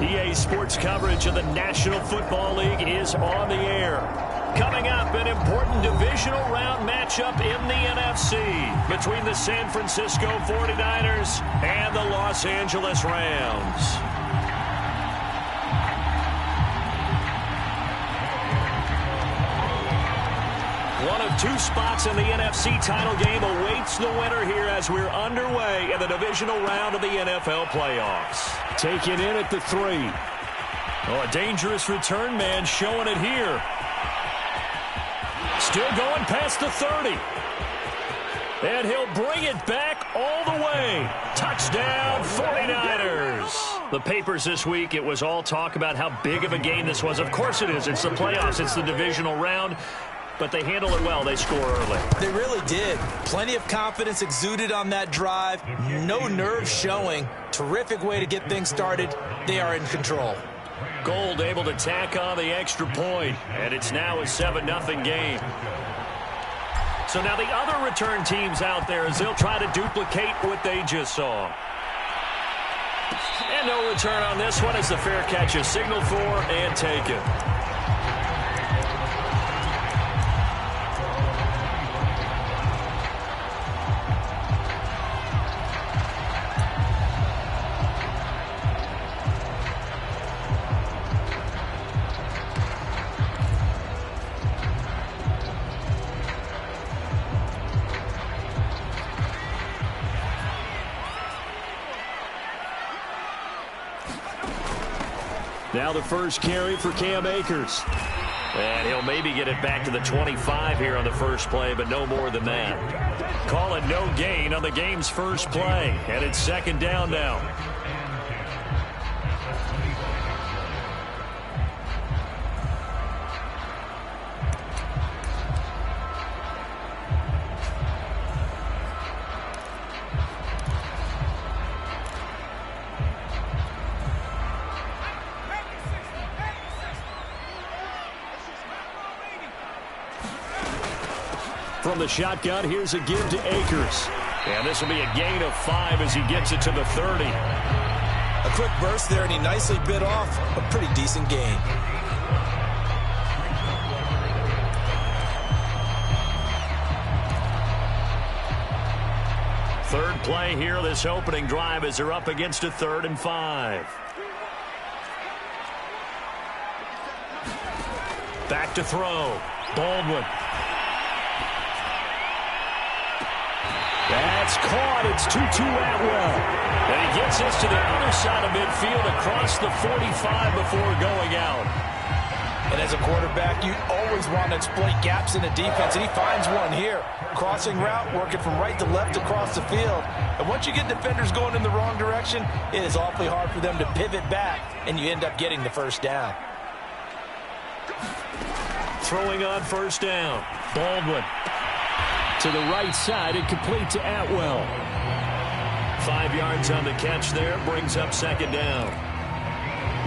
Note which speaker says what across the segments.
Speaker 1: EA Sports coverage of the National Football League is on the air. Coming up, an important divisional round matchup in the NFC between the San Francisco 49ers and the Los Angeles Rams. One of two spots in the NFC title game awaits the winner here as we're underway in the divisional round of the NFL playoffs.
Speaker 2: Taken in at the 3.
Speaker 1: Oh, a dangerous return man showing it here. Still going past the 30. And he'll bring it back all the way. Touchdown, 49ers. The papers this week, it was all talk about how big of a game this was. Of course it is. It's the playoffs. It's the divisional round. But they handle it well. They score early.
Speaker 3: They really did. Plenty of confidence exuded on that drive. No nerves showing. Terrific way to get things started. They are in control.
Speaker 1: Gold able to tack on the extra point, and it's now a 7-0 game. So now the other return teams out there as they'll try to duplicate what they just saw. And no return on this one as the fair catch is signaled for and taken.
Speaker 2: Now the first carry for Cam Akers.
Speaker 1: And he'll maybe get it back to the 25 here on the first play, but no more than that. Call it no gain on the game's first play. And it's second down now.
Speaker 2: From the shotgun, here's a give to Akers.
Speaker 1: And this will be a gain of 5 as he gets it to the 30.
Speaker 3: A quick burst there, and he nicely bit off a pretty decent gain.
Speaker 1: Third play here, this opening drive as they're up against a 3rd and 5. Back to throw. Baldwin. That's caught. It's 2-2 Atwell. And he gets this to the other side of midfield across the 45 before going out.
Speaker 3: And as a quarterback, you always want to exploit gaps in the defense, and he finds one here. Crossing route, working from right to left across the field. And once you get defenders going in the wrong direction, it is awfully hard for them to pivot back, and you end up getting the first down.
Speaker 1: Throwing on first down. Baldwin.
Speaker 2: To the right side and complete to Atwell.
Speaker 1: 5 yards on the catch there. Brings up second down.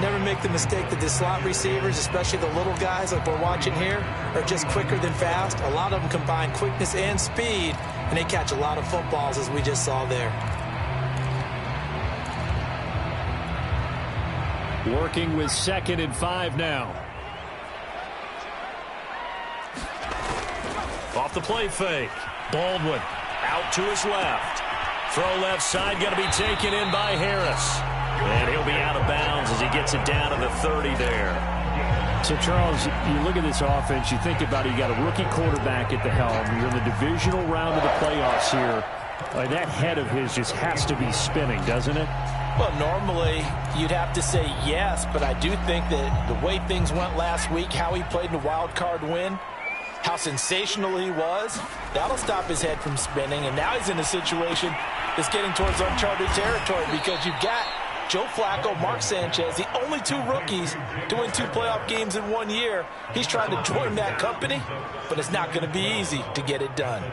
Speaker 3: Never make the mistake that the slot receivers, especially the little guys like we're watching here, are just quicker than fast. A lot of them combine quickness and speed, and they catch a lot of footballs, as we just saw there.
Speaker 2: Working with 2nd and 5 now.
Speaker 1: Off the play fake. Baldwin out to his left. Throw left side, going to be taken in by Harris. And he'll be out of bounds as he gets it down to the 30 there.
Speaker 2: So, Charles, you look at this offense, you think about it, you got a rookie quarterback at the helm. You're in the divisional round of the playoffs here. That head of his just has to be spinning, doesn't it?
Speaker 3: Well, normally you'd have to say yes, but I do think that the way things went last week, how he played in the wild card win, how sensational he was, that'll stop his head from spinning. And now he's in a situation that's getting towards uncharted territory because you've got Joe Flacco, Mark Sanchez, the only 2 rookies to win 2 playoff games in 1 year. He's trying to join that company, but it's not going to be easy to get it done.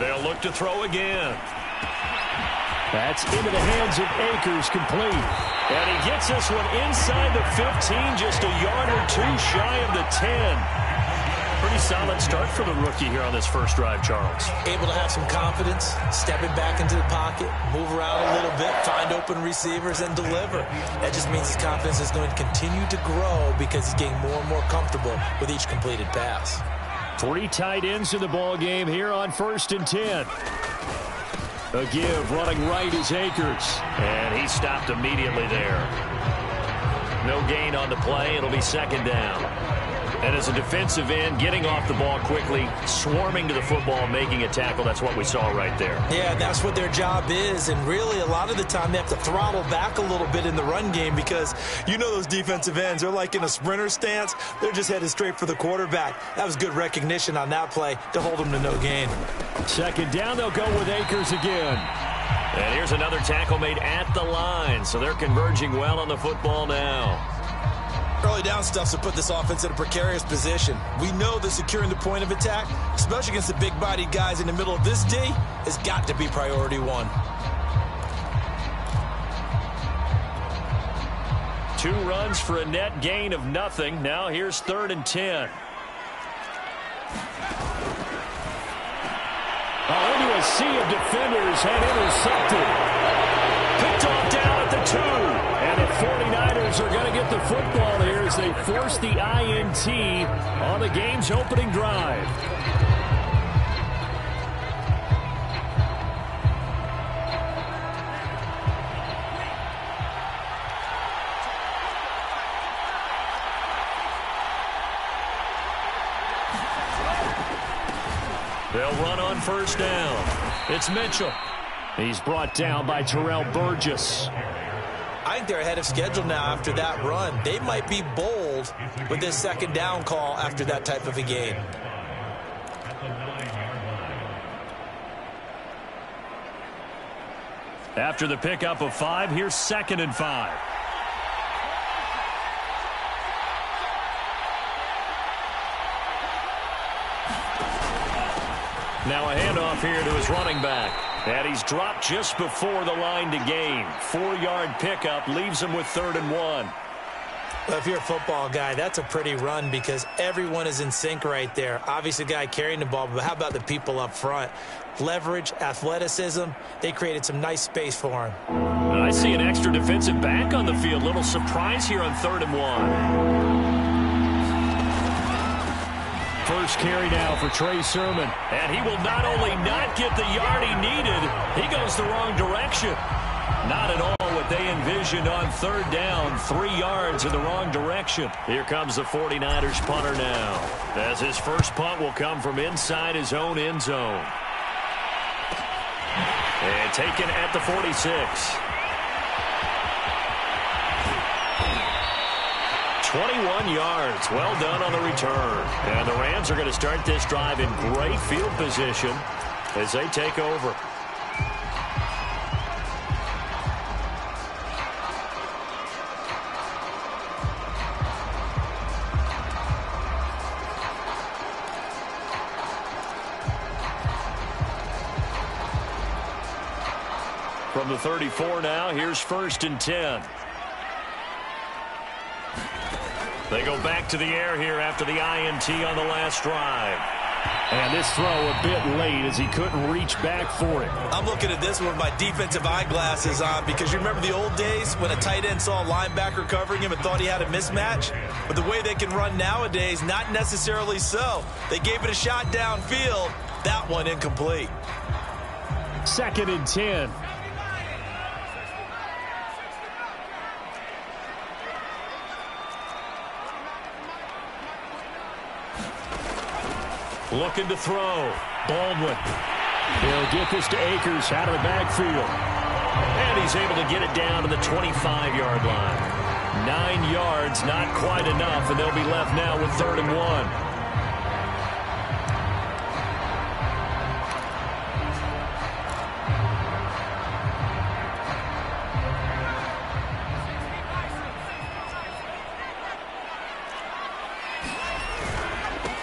Speaker 1: They'll look to throw again.
Speaker 2: That's into the hands of Akers, complete.
Speaker 1: And he gets this one inside the 15, just a yard or two shy of the 10. Pretty solid start for the rookie here on this first drive, Charles.
Speaker 3: Able to have some confidence, stepping back into the pocket, move around a little bit, find open receivers, and deliver. That just means his confidence is going to continue to grow because he's getting more and more comfortable with each completed pass.
Speaker 2: 3 tight ends in the ball game here on 1st and 10. A give, running right is Akers.
Speaker 1: And he stopped immediately there. No gain on the play. It'll be 2nd down. And as a defensive end, getting off the ball quickly, swarming to the football, making a tackle, that's what we saw right there.
Speaker 3: Yeah, that's what their job is. And really, a lot of the time, they have to throttle back a little bit in the run game because you know those defensive ends, they're like in a sprinter stance. They're just headed straight for the quarterback. That was good recognition on that play to hold them to no gain.
Speaker 2: 2nd down, they'll go with Akers again.
Speaker 1: And here's another tackle made at the line, so they're converging well on the football now.
Speaker 3: Early down stuff to put this offense in a precarious position. We know that securing the point of attack, especially against the big-bodied guys in the middle of this D, has got to be priority 1.
Speaker 1: 2 runs for a net gain of nothing. Now here's 3rd and 10.
Speaker 2: Into a sea of defenders and intercepted.
Speaker 1: Picked off down at the 2.
Speaker 2: And the 49ers are going to get the football here as they force the INT on the game's opening drive.
Speaker 1: They'll run on 1st down. It's Mitchell.
Speaker 2: He's brought down by Terrell Burgess.
Speaker 3: I think they're ahead of schedule now after that run. They might be bold with this 2nd down call after that type of a game.
Speaker 1: After the pickup of 5, here's 2nd and 5. Now a handoff here to his running back. And he's dropped just before the line to gain. 4-yard pickup leaves him with 3rd and 1.
Speaker 3: Well, if you're a football guy, that's a pretty run because everyone is in sync right there. Obviously, the guy carrying the ball, but how about the people up front? Leverage, athleticism, they created some nice space for him.
Speaker 1: I see an extra defensive back on the field. Little surprise here on 3rd and 1.
Speaker 2: First carry now for Trey Sermon.
Speaker 1: And he will not only not get the yard he needed, he goes the wrong direction. Not at all what they envisioned on 3rd down. 3 yards in the wrong direction. Here comes the 49ers punter now, as his first punt will come from inside his own end zone. And taken at the 46. 21 yards. Well done on the return. And the Rams are going to start this drive in great field position as they take over. From the 34 now, here's 1st and 10. They go back to the air here after the INT on the last drive.
Speaker 2: And this throw a bit late as he couldn't reach back for it.
Speaker 3: I'm looking at this one with my defensive eyeglasses on because you remember the old days when a tight end saw a linebacker covering him and thought he had a mismatch? But the way they can run nowadays, not necessarily so. They gave it a shot downfield. That one incomplete.
Speaker 2: 2nd and 10.
Speaker 1: Looking to throw.
Speaker 2: Baldwin. He'll get this to Akers out of the backfield.
Speaker 1: And he's able to get it down to the 25-yard line. 9 yards, not quite enough, and they'll be left now with 3rd and 1.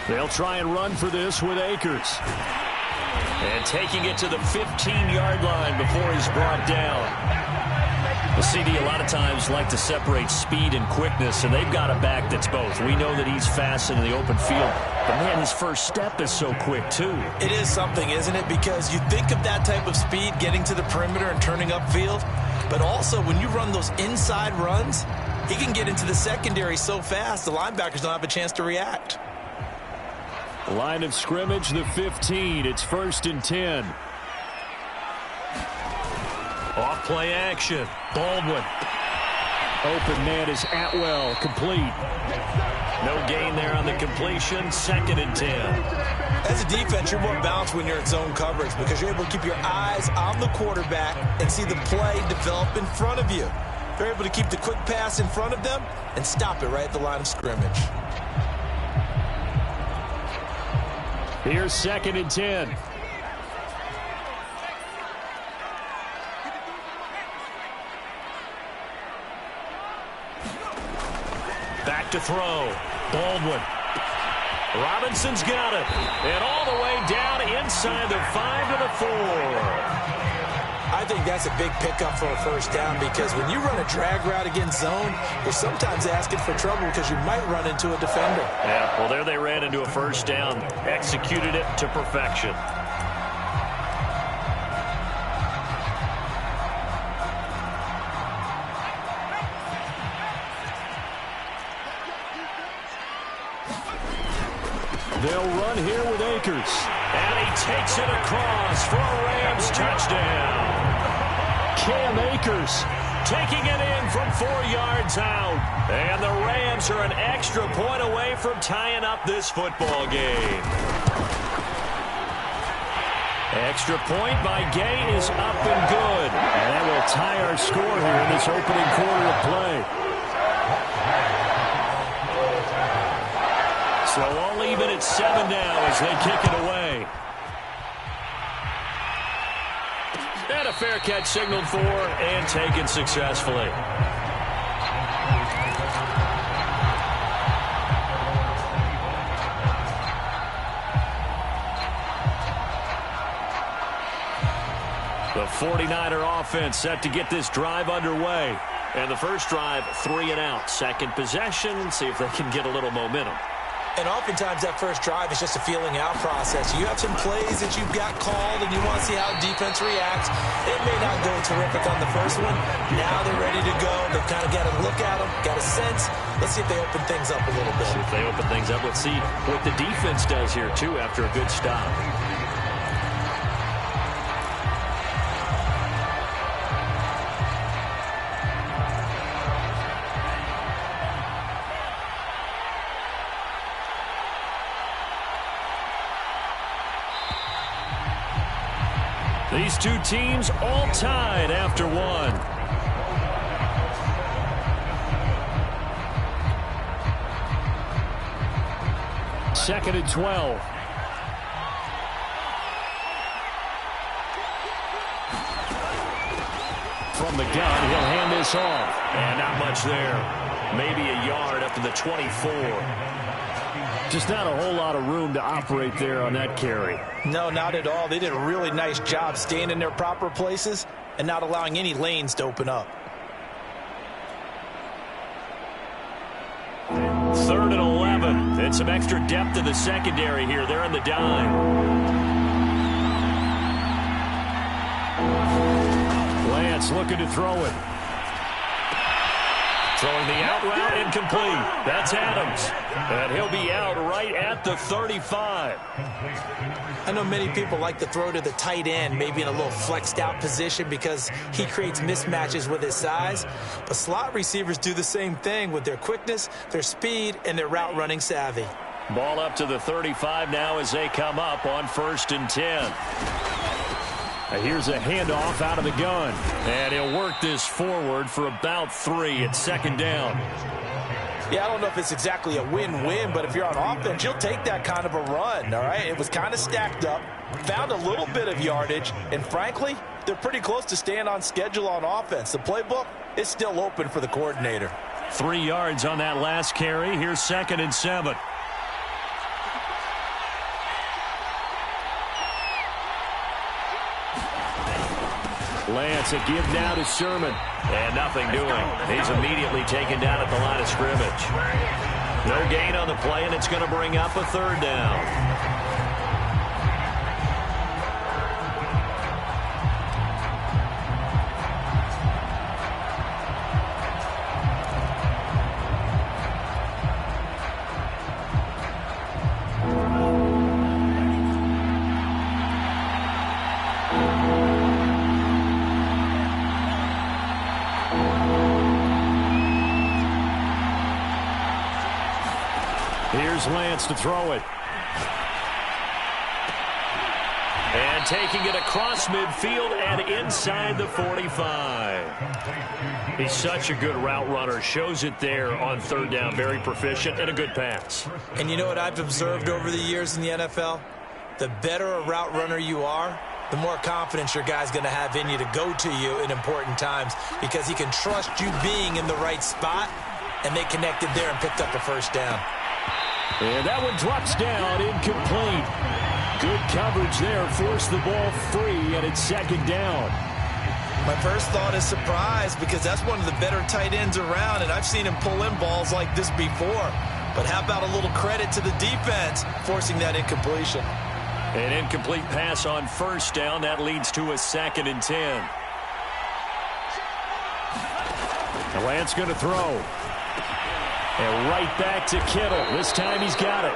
Speaker 2: They'll try and run for this with Akers.
Speaker 1: And taking it to the 15-yard line before he's brought down. The CD a lot of times like to separate speed and quickness, and they've got a back that's both. We know that he's fast in the open field, but man, his first step is so quick too.
Speaker 3: It is something, isn't it? Because you think of that type of speed getting to the perimeter and turning upfield, but also when you run those inside runs, he can get into the secondary so fast the linebackers don't have a chance to react.
Speaker 2: Line of scrimmage, the 15. It's 1st and 10.
Speaker 1: Off play action. Baldwin.
Speaker 2: Open man is Atwell. Complete.
Speaker 1: No gain there on the completion. 2nd and 10.
Speaker 3: As a defense, you're more balanced when you're in zone coverage because you're able to keep your eyes on the quarterback and see the play develop in front of you. They're able to keep the quick pass in front of them and stop it right at the line of scrimmage.
Speaker 2: Here's 2nd and 10.
Speaker 1: Back to throw. Baldwin. Robinson's got it. And all the way down inside the 5 to the 4.
Speaker 3: I think that's a big pickup for a first down because when you run a drag route against zone, you're sometimes asking for trouble because you might run into a defender.
Speaker 1: Yeah, well, there they ran into a first down. Executed it to perfection.
Speaker 2: They'll run here with Akers.
Speaker 1: And he takes it across for a Rams touchdown.
Speaker 2: Cam Akers
Speaker 1: taking it in from 4 yards out. And the Rams are an extra point away from tying up this football game. Extra point by Gay is up and good.
Speaker 2: And that will tie our score here in this opening quarter of play.
Speaker 1: So all even at 7 now as they kick it away. And a fair catch signaled for and taken successfully. The 49er offense set to get this drive underway. And the first drive, 3 and out. Second possession, see if they can get a little momentum.
Speaker 3: And oftentimes that first drive is just a feeling out process. You have some plays that you've got called and you want to see how defense reacts. It may not go terrific on the first one. Now they're ready to go. They've kind of got to look at them, got a sense. Let's see if they open things up a little bit.
Speaker 1: See if they open things up. Let's see what the defense does here, too, after a good stop. These two teams all tied after one.
Speaker 2: Second and 12. From the gun, he'll hand this off.
Speaker 1: And not much there. Maybe a yard up to the 24.
Speaker 2: Just not a whole lot of room to operate there on that carry.
Speaker 3: No, not at all. They did a really nice job staying in their proper places and not allowing any lanes to open up.
Speaker 1: 3rd and 11. And some extra depth to the secondary here. They're in the dime.
Speaker 2: Lance looking to throw it.
Speaker 1: Throwing the out route, incomplete. That's Adams. And he'll be out right at the 35.
Speaker 3: I know many people like to throw to the tight end, maybe in a little flexed out position because he creates mismatches with his size. But slot receivers do the same thing with their quickness, their speed, and their route running savvy.
Speaker 1: Ball up to the 35 now as they come up on 1st and 10.
Speaker 2: Here's a handoff out of the gun.
Speaker 1: And he'll work this forward for about 3 at 2nd down.
Speaker 3: Yeah, I don't know if it's exactly a win-win, but if you're on offense, you'll take that kind of a run, all right? It was kind of stacked up, found a little bit of yardage, and frankly, they're pretty close to staying on schedule on offense. The playbook is still open for the coordinator.
Speaker 1: 3 yards on that last carry. Here's 2nd and 7.
Speaker 2: Lance, a give now to Sermon.
Speaker 1: And nothing doing. He's immediately taken down at the line of scrimmage. No gain on the play, and it's going to bring up a third down.
Speaker 2: Here's Lance to throw it.
Speaker 1: And taking it across midfield and inside the 45. He's such a good route runner. Shows it there on third down. Very proficient and a good pass.
Speaker 3: And you know what I've observed over the years in the NFL? The better a route runner you are, the more confidence your guy's going to have in you to go to you in important times because he can trust you being in the right spot, and they connected there and picked up a first down.
Speaker 2: And that one drops down, incomplete. Good coverage there, forced the ball free, and it's second down.
Speaker 3: My first thought is surprise because that's one of the better tight ends around, and I've seen him pull in balls like this before. But how about a little credit to the defense forcing that incompletion?
Speaker 1: An incomplete pass on first down. That leads to a 2nd and 10.
Speaker 2: Lance going to throw. And right back to Kittle. This time he's got it.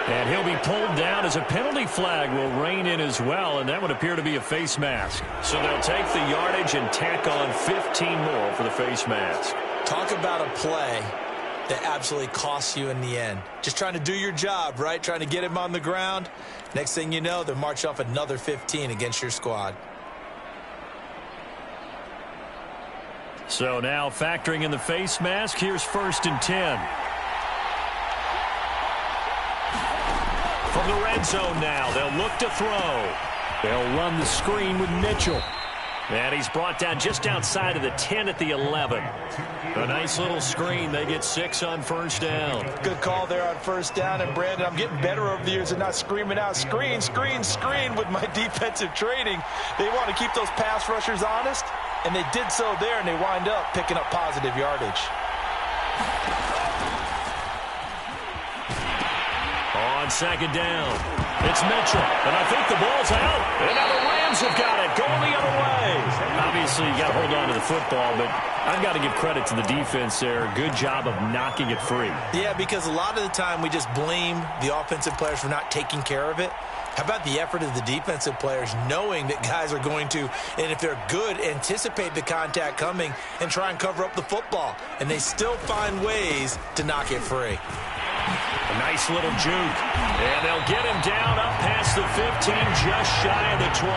Speaker 2: And he'll be pulled down as a penalty flag will rein in as well, and that would appear to be a face mask.
Speaker 1: So they'll take the yardage and tack on 15 more for the face mask.
Speaker 3: Talk about a play that absolutely costs you in the end. Just trying to do your job, right? Trying to get him on the ground. Next thing you know, they'll march off another 15 against your squad.
Speaker 2: So now factoring in the face mask, here's 1st and 10.
Speaker 1: From the red zone now, they'll look to throw.
Speaker 2: They'll run the screen with Mitchell.
Speaker 1: And he's brought down just outside of the 10 at the 11. A nice little screen. They get 6 on first down.
Speaker 3: Good call there on first down. And, Brandon, I'm getting better over the years and not screaming out, screen, screen, screen with my defensive training. They want to keep those pass rushers honest, and they did so there, and they wind up picking up positive yardage.
Speaker 1: On second down, it's Mitchell, and I think the ball's out. And now the Rams have got it, going the other way.
Speaker 2: Obviously, you got to hold on to the football, but I've got to give credit to the defense there. Good job of knocking it free.
Speaker 3: Yeah, because a lot of the time we just blame the offensive players for not taking care of it. How about the effort of the defensive players knowing that guys are going to, and if they're good, anticipate the contact coming and try and cover up the football. And they still find ways to knock it free.
Speaker 1: A nice little juke. And they'll get him down up past the 15, just shy of the 20.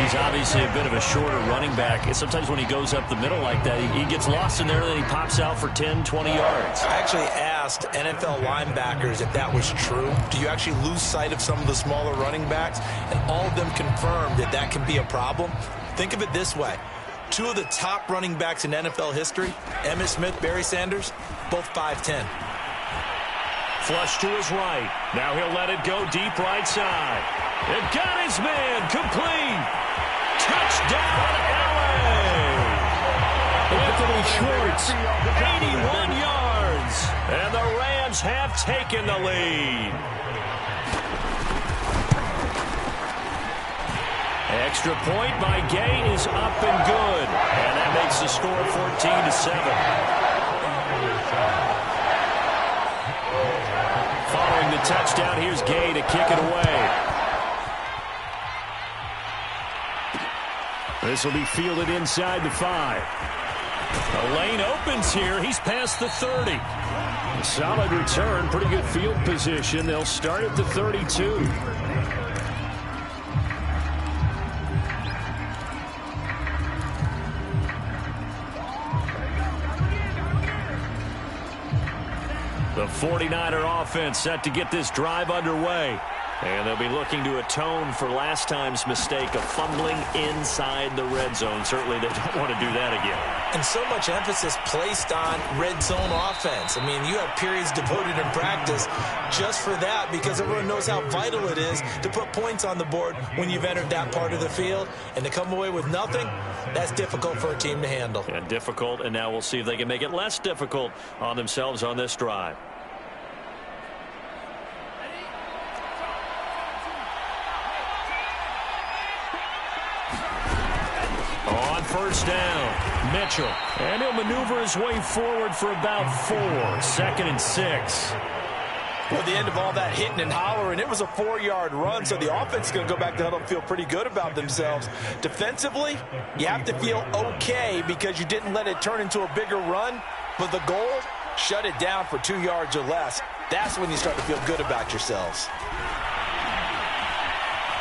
Speaker 2: He's obviously a bit of a shorter running back. And sometimes when he goes up the middle like that, he gets lost in there, and then he pops out for 10, 20 yards.
Speaker 3: I actually asked NFL linebackers if that was true. Do you actually lose sight of some of the smaller running backs? And all of them confirmed that that can be a problem. Think of it this way. 2 of the top running backs in NFL history, Emmitt Smith, Barry Sanders, both 5'10".
Speaker 1: Flush to his right. Now he'll let it go deep right side. And got his man complete. Touchdown, LA.
Speaker 2: Anthony Schwartz,
Speaker 1: 81 yards. And the Rams have taken the lead. Extra point by Gay is up and good. And that makes the score 14-7. Following the touchdown, here's Gay to kick it away.
Speaker 2: This will be fielded inside the 5.
Speaker 1: The lane opens here. He's past the 30.
Speaker 2: Solid return, pretty good field position. They'll start at the 32. The 49er offense set to get this drive underway.
Speaker 1: And they'll be looking to atone for last time's mistake of fumbling inside the red zone. Certainly they don't want to do that again.
Speaker 3: And so much emphasis placed on red zone offense. I mean, you have periods devoted in practice just for that because everyone knows how vital it is to put points on the board when you've entered that part of the field. And to come away with nothing, that's difficult for a team to handle.
Speaker 1: And difficult, and now we'll see if they can make it less difficult on themselves on this drive. On first down, Mitchell. And he'll maneuver his way forward for about 4. 2nd and 6.
Speaker 3: Well, the end of all that hitting and hollering, it was a 4-yard run, so the offense is going to go back to huddle and feel pretty good about themselves. Defensively, you have to feel okay because you didn't let it turn into a bigger run, but the goal, shut it down for 2 yards or less. That's when you start to feel good about yourselves.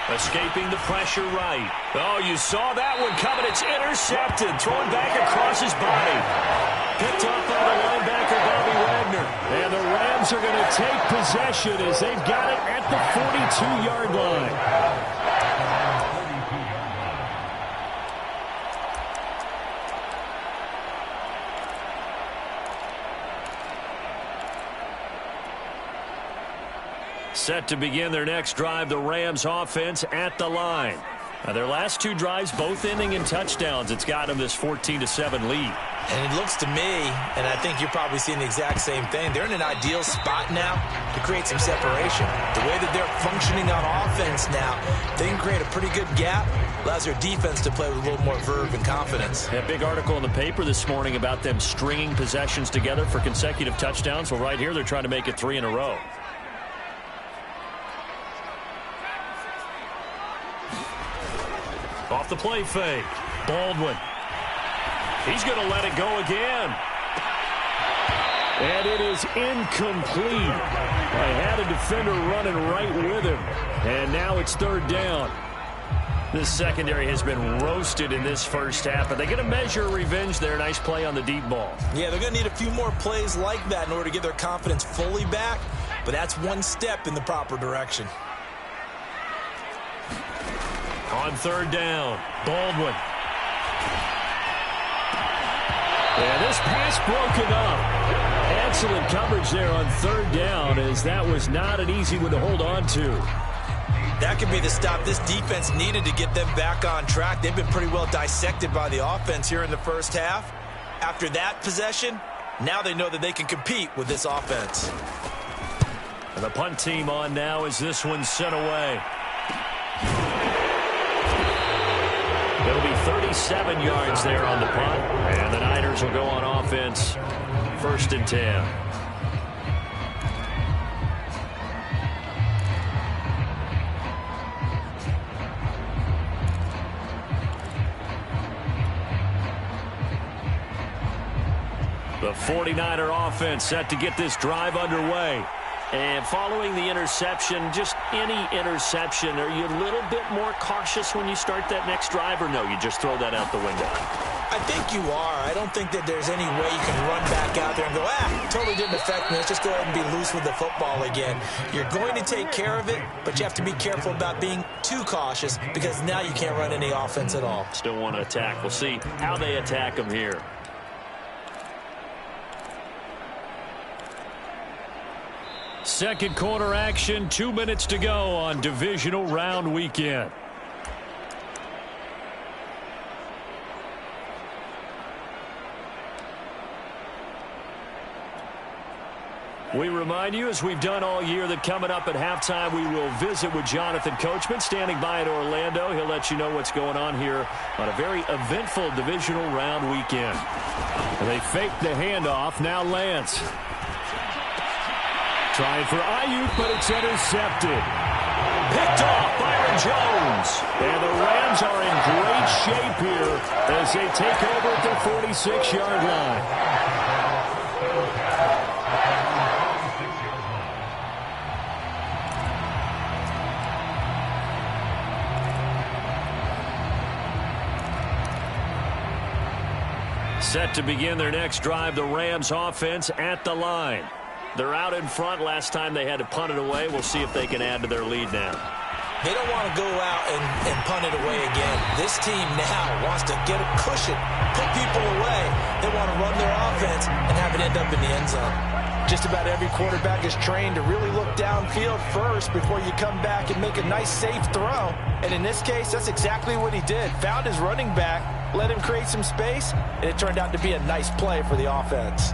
Speaker 1: Escaping the pressure right. Oh, you saw that one coming. It's intercepted. Thrown back across his body. Picked off by the linebacker, Bobby Wagner. And the Rams are going to take possession as they've got it at the 42-yard line. Set to begin their next drive, the Rams offense at the line. Now, their last 2 drives, both ending in touchdowns. It's got them this 14-7 lead.
Speaker 3: And it looks to me, and I think you're probably seeing the exact same thing, they're in an ideal spot now to create some separation. The way that they're functioning on offense now, they can create a pretty good gap. Allows their defense to play with a little more verve and confidence.
Speaker 1: A big article in the paper this morning about them stringing possessions together for consecutive touchdowns. Well, right here, they're trying to make it 3 in a row. Off the play fake. Baldwin. He's going to let it go again. And it is incomplete. I had a defender running right with him. And now it's 3rd down. This secondary has been roasted in this first half, but they get a measure of revenge there. Nice play on the deep ball.
Speaker 3: Yeah, they're going to need a few more plays like that in order to get their confidence fully back, but that's one step in the proper direction.
Speaker 1: On 3rd down, Baldwin. And this pass broken up. Excellent coverage there on 3rd down, as that was not an easy one to hold on to.
Speaker 3: That could be the stop this defense needed to get them back on track. They've been pretty well dissected by the offense here in the first half. After that possession, now they know that they can compete with this offense.
Speaker 1: And the punt team on now as this one's sent away. It'll be 37 yards there on the punt. And the Niners will go on offense. 1st and 10. The 49er offense set to get this drive underway. And following the interception, just any interception, are you a little bit more cautious when you start that next drive, or no, you just throw that out the window?
Speaker 3: I think you are. I don't think that there's any way you can run back out there and go, totally didn't affect me. Let's just go ahead and be loose with the football again. You're going to take care of it, but you have to be careful about being too cautious because now you can't run any offense at all.
Speaker 1: Still want to attack. We'll see how they attack them here. Second quarter action, 2 minutes to go on divisional round weekend. We remind you, as we've done all year, that coming up at halftime, we will visit with Jonathan Coachman, standing by in Orlando. He'll let you know what's going on here on a very eventful divisional round weekend. And they fake the handoff. Now Lance. Trying for Ayuk, but it's intercepted. Picked off Byron Jones. And the Rams are in great shape here as they take over at their 46-yard line. Set to begin their next drive, the Rams offense at the line. They're out in front. Last time they had to punt it away. We'll see if they can add to their lead now.
Speaker 3: They don't want to go out and punt it away again. This team now wants to get a cushion, put people away. They want to run their offense and have it end up in the end zone. Just about every quarterback is trained to really look downfield first before you come back and make a nice, safe throw. And in this case, that's exactly what he did. Found his running back, let him create some space, and it turned out to be a nice play for the offense.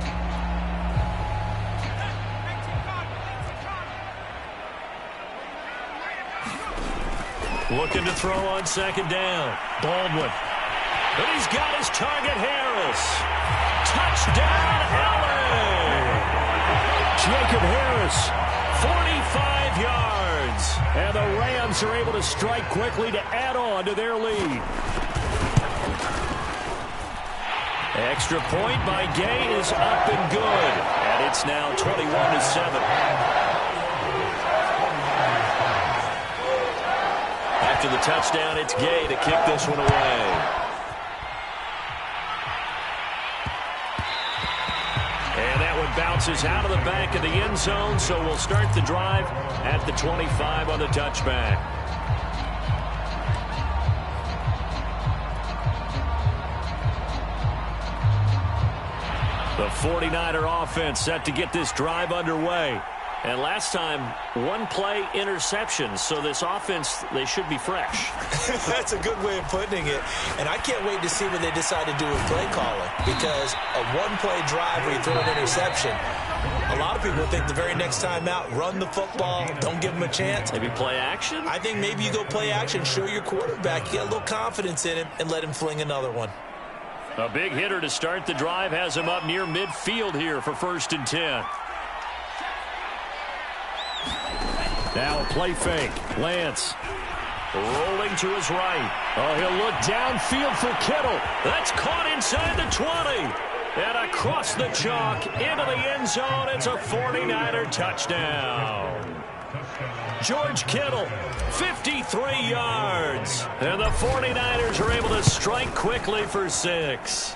Speaker 1: Looking to throw on second down. Baldwin. And he's got his target, Harris. Touchdown, LA! Jacob Harris, 45 yards. And the Rams are able to strike quickly to add on to their lead. Extra point by Gay is up and good. And it's now 21-7. After the touchdown, it's Gay to kick this one away. And that one bounces out of the back of the end zone, so we'll start the drive at the 25 on the touchback. The 49er offense set to get this drive underway. And last time, one play interception, so this offense, they should be fresh.
Speaker 3: That's a good way of putting it. And I can't wait to see what they decide to do with play calling, because a one-play drive where you throw an interception, a lot of people think the very next time out, run the football, don't give them a chance.
Speaker 1: Maybe play action?
Speaker 3: I think maybe you go play action, show your quarterback, you get a little confidence in him, and let him fling another one.
Speaker 1: A big hitter to start the drive has him up near midfield here for 1st and 10. Now a play fake. Lance rolling to his right. Oh, he'll look downfield for Kittle. That's caught inside the 20. And across the chalk into the end zone. It's a 49er touchdown. George Kittle, 53 yards. And the 49ers are able to strike quickly for 6.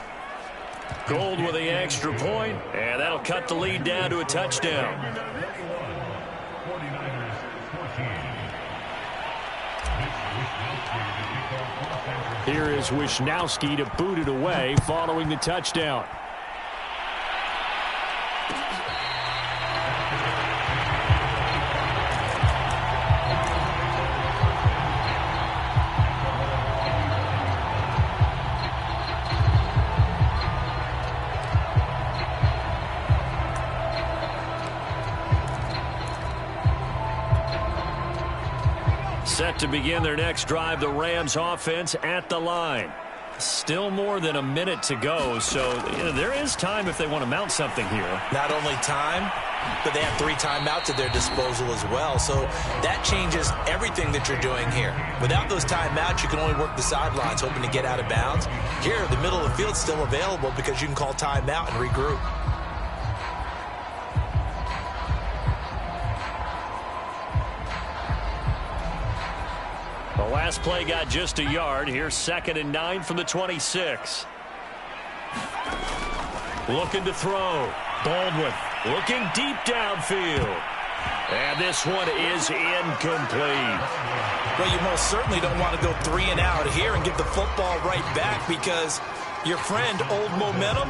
Speaker 1: Gold with the extra point, and that'll cut the lead down to a touchdown. Here is Wisnowski to boot it away following the touchdown. Set to begin their next drive, the Rams offense at the line. Still more than a minute to go, so there is time if they want to mount something here.
Speaker 3: Not only time, but they have 3 timeouts at their disposal as well, so that changes everything that you're doing here. Without those timeouts, you can only work the sidelines, hoping to get out of bounds. Here, the middle of the field's still available because you can call timeout and regroup.
Speaker 1: The last play got just a yard. Here's 2nd and 9 from the 26. Looking to throw. Baldwin looking deep downfield. And this one is incomplete.
Speaker 3: Well, you most certainly don't want to go 3 and out here and get the football right back, because your friend, Old Momentum,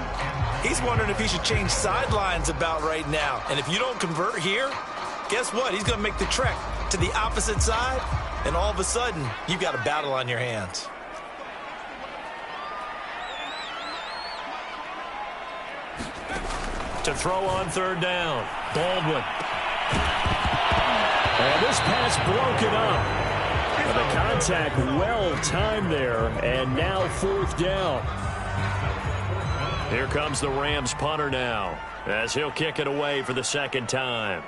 Speaker 3: he's wondering if he should change sidelines about right now. And if you don't convert here, guess what? He's going to make the trek to the opposite side. And all of a sudden, you've got a battle on your hands.
Speaker 1: To throw on 3rd down. Baldwin. And this pass broken up. And the contact well timed there. And now 4th down. Here comes the Rams punter now, as he'll kick it away for the 2nd time.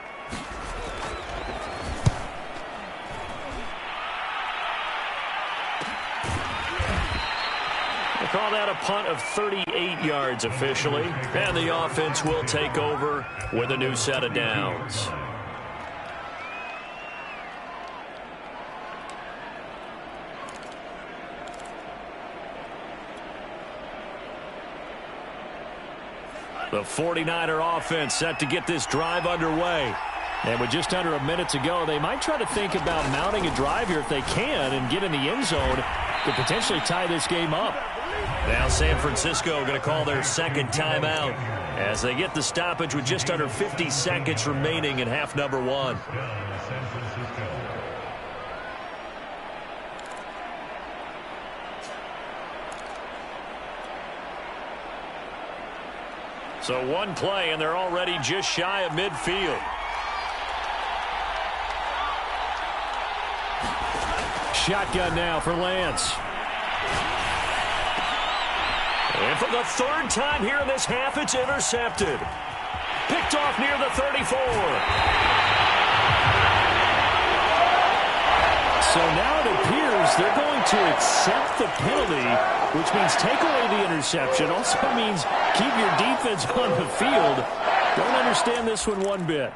Speaker 1: Call that a punt of 38 yards officially. And the offense will take over with a new set of downs.
Speaker 2: The 49er offense set to get this drive underway. And with just under a minute to go, they might try to think about mounting a drive here if they can and get in the end zone to potentially tie this game up.
Speaker 1: Now San Francisco going to call their second timeout as they get the stoppage with just under 50 seconds remaining in half number 1. So one play, and they're already just shy of midfield.
Speaker 2: Shotgun now for Lance.
Speaker 1: And for the third time here in this half, it's intercepted. Picked off near the 34.
Speaker 2: So now it appears they're going to accept the penalty, which means take away the interception. Also means keep your defense on the field. Don't understand this one bit.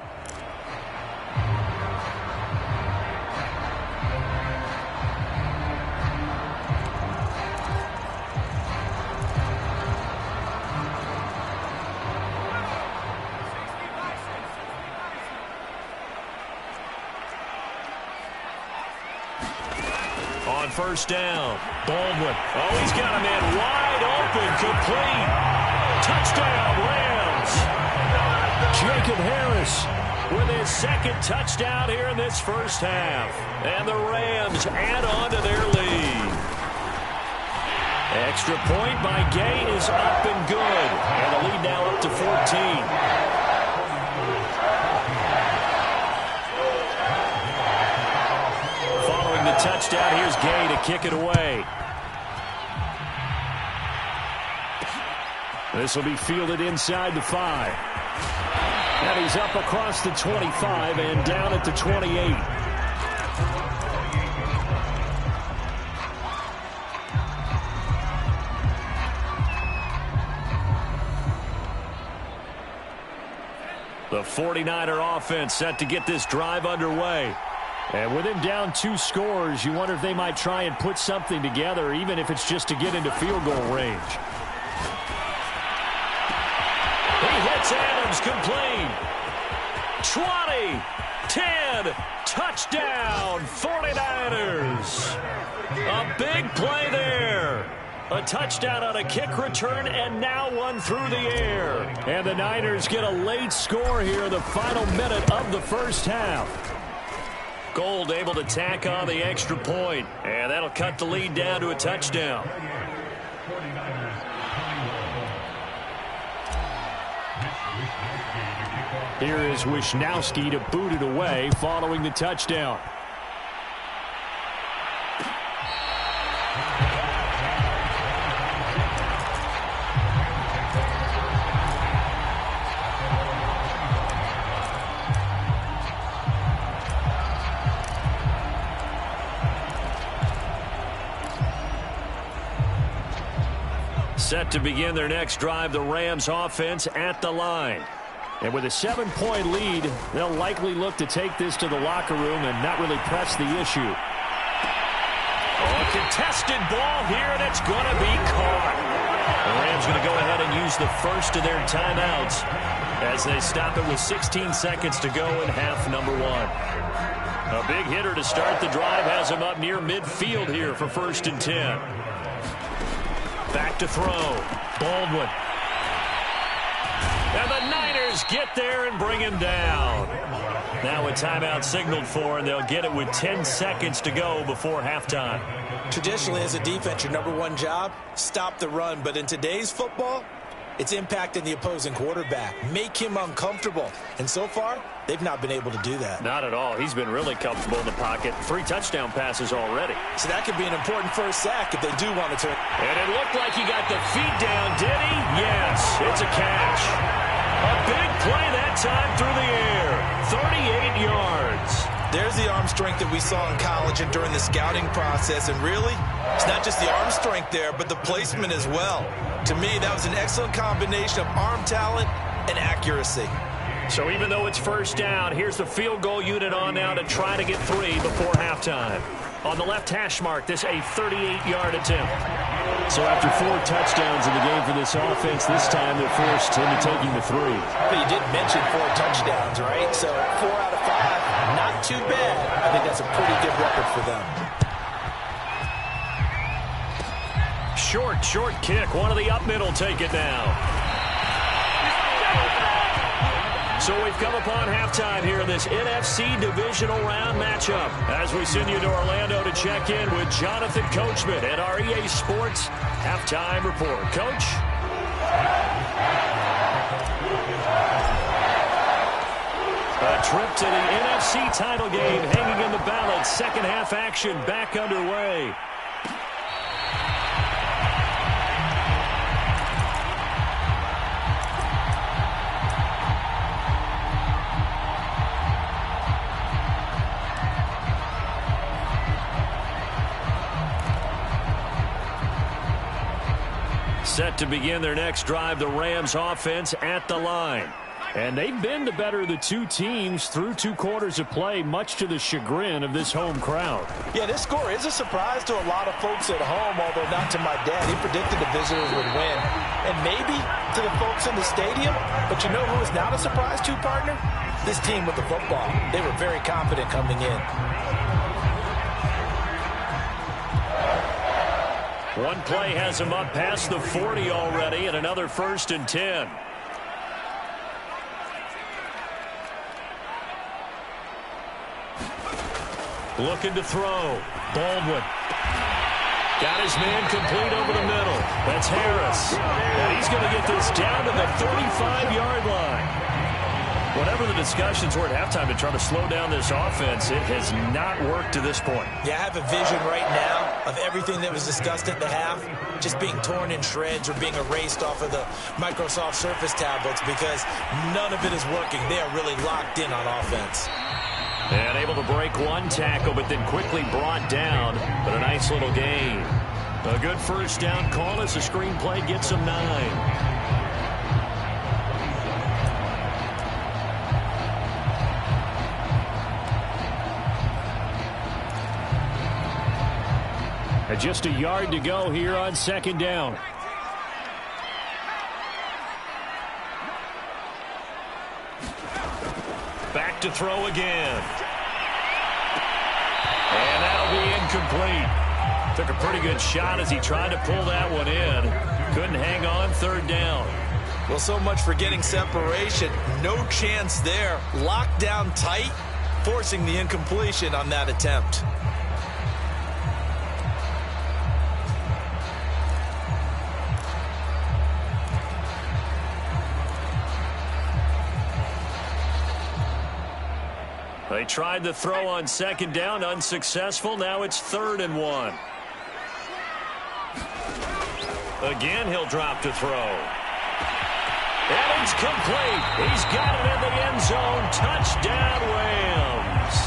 Speaker 1: On first down, Baldwin. Oh, he's got a man wide open, complete. Touchdown, Rams.
Speaker 2: Jacob Harris
Speaker 1: with his second touchdown here in this first half. And the Rams add on to their lead. Extra point by Gay is up and good. And the lead now up to 14. The touchdown, here's Gay to kick it away.
Speaker 2: This will be fielded inside the 5. And he's up across the 25 and down at the 28.
Speaker 1: The 49er offense set to get this drive underway.
Speaker 2: And with him down 2 scores, you wonder if they might try and put something together, even if it's just to get into field goal range.
Speaker 1: He hits Adams, complete. 20, 10, touchdown, 49ers. A big play there. A touchdown on a kick return, and now one through the air.
Speaker 2: And the Niners get a late score here in the final minute of the first half.
Speaker 1: Gold able to tack on the extra point, and that'll cut the lead down to a touchdown.
Speaker 2: Here is Wisnowski to boot it away following the touchdown.
Speaker 1: Set to begin their next drive, the Rams offense at the line.
Speaker 2: And with a 7-point lead, they'll likely look to take this to the locker room and not really press the issue.
Speaker 1: Oh, a contested ball here, and it's going to be caught. The Rams going to go ahead and use the first of their timeouts as they stop it with 16 seconds to go in half number 1. A big hitter to start the drive has him up near midfield here for 1st and 10. Back to throw. Baldwin. And the Niners get there and bring him down. Now a timeout signaled for, and they'll get it with 10 seconds to go before halftime.
Speaker 3: Traditionally, as a defense, your number 1 job, stop the run. But in today's football, it's impacting the opposing quarterback. Make him uncomfortable. And so far, they've not been able to do that.
Speaker 1: Not at all. He's been really comfortable in the pocket. 3 touchdown passes already.
Speaker 3: So that could be an important first sack if they do want to turn.
Speaker 1: And it looked like he got the feet down, did he? Yes, it's a catch. A big play that time through the air. 38 yards.
Speaker 3: There's the arm strength that we saw in college and during the scouting process. And really, it's not just the arm strength there, but the placement as well. To me, that was an excellent combination of arm talent and accuracy.
Speaker 1: So even though it's first down, here's the field goal unit on now to try to get 3 before halftime. On the left hash mark, this a 38-yard attempt.
Speaker 2: So after 4 touchdowns in the game for this offense, this time they're forced into taking the 3.
Speaker 3: But you did mention 4 touchdowns, right? So 4 out of 5, not too bad. I think that's a pretty good record for them.
Speaker 1: Short kick. One of the up middle take it now. So we've come upon halftime here in this NFC divisional round matchup as we send you to Orlando to check in with Jonathan Coachman at our EA Sports halftime report. Coach? A trip to the NFC title game hanging in the balance. Second half action back underway. Set to begin their next drive, the Rams offense at the line.
Speaker 2: And they've been the better of the 2 teams through 2 quarters of play, much to the chagrin of this home crowd.
Speaker 3: Yeah, this score is a surprise to a lot of folks at home, although not to my dad. He predicted the visitors would win. And maybe to the folks in the stadium. But you know who is not a surprise to, partner? This team with the football. They were very confident coming in.
Speaker 1: One play has him up past the 40 already, and another 1st and 10. Looking to throw. Baldwin. Got his man complete over the middle. That's Harris. And he's going to get this down to the 35-yard line. Whatever the discussions were at halftime to try to slow down this offense, it has not worked to this point.
Speaker 3: Yeah, I have a vision right now of everything that was discussed at the half just being torn in shreds or being erased off of the Microsoft Surface tablets because none of it is working. They are really locked in on offense.
Speaker 1: And able to break one tackle, but then quickly brought down. But a nice little gain. A good first down call as the screenplay gets him 9.
Speaker 2: Just a yard to go here on 2nd down.
Speaker 1: Back to throw again. And that'll be incomplete. Took a pretty good shot as he tried to pull that one in. Couldn't hang on. 3rd down.
Speaker 3: Well, so much for getting separation. No chance there. Locked down tight, forcing the incompletion on that attempt.
Speaker 1: They tried the throw on 2nd down, unsuccessful. Now it's 3rd and 1. Again, he'll drop to throw. And it's complete. He's got it in the end zone. Touchdown, Rams.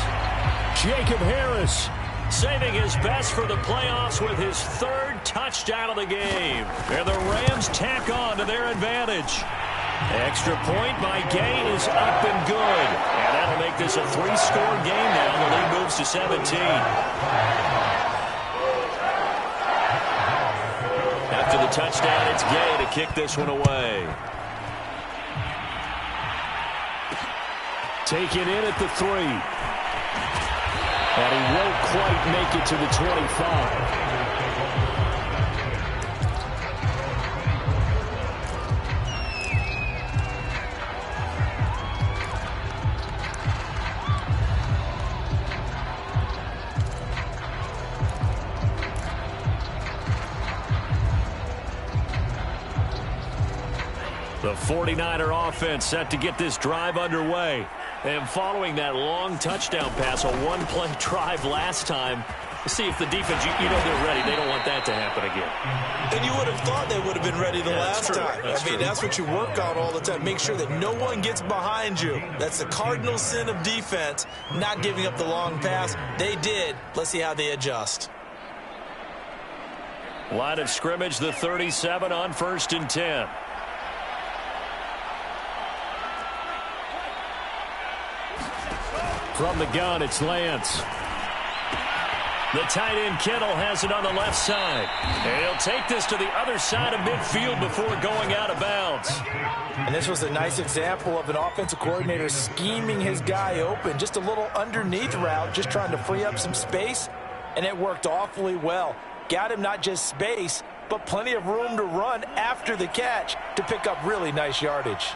Speaker 2: Jacob Harris
Speaker 1: saving his best for the playoffs with his 3rd touchdown of the game. And the Rams tack on to their advantage. Extra point by Gay is up and good. And that'll make this a 3-score game now. The lead moves to 17. After the touchdown, it's Gay to kick this one away.
Speaker 2: Taken in at the 3. And he won't quite make it to the 25.
Speaker 1: The 49er offense set to get this drive underway. And following that long touchdown pass, a one-play drive last time, let's see if the defense, you know they're ready. They don't want that to happen again.
Speaker 3: And you would have thought they would have been ready the last time. I mean, that's what you work on all the time. Make sure that no one gets behind you. That's the cardinal sin of defense, not giving up the long pass. They did. Let's see how they adjust.
Speaker 1: Line of scrimmage, the 37 on 1st and 10.
Speaker 2: From the gun, it's Lance.
Speaker 1: The tight end Kittle has it on the left side. And he'll take this to the other side of midfield before going out of bounds.
Speaker 3: And this was a nice example of an offensive coordinator scheming his guy open. Just a little underneath route, just trying to free up some space. And it worked awfully well. Got him not just space, but plenty of room to run after the catch to pick up really nice yardage.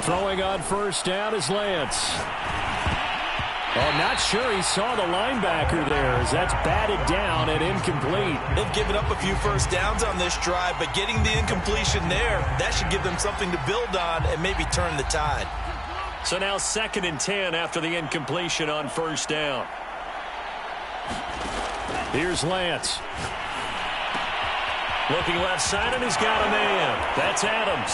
Speaker 2: Throwing on first down is Lance. Oh, not sure he saw the linebacker there as that's batted down and incomplete.
Speaker 3: They've given up a few first downs on this drive, but getting the incompletion there, that should give them something to build on and maybe turn the tide.
Speaker 1: So now 2nd and 10 after the incompletion on first down.
Speaker 2: Here's Lance.
Speaker 1: Looking left side, and he's got a man. That's Adams.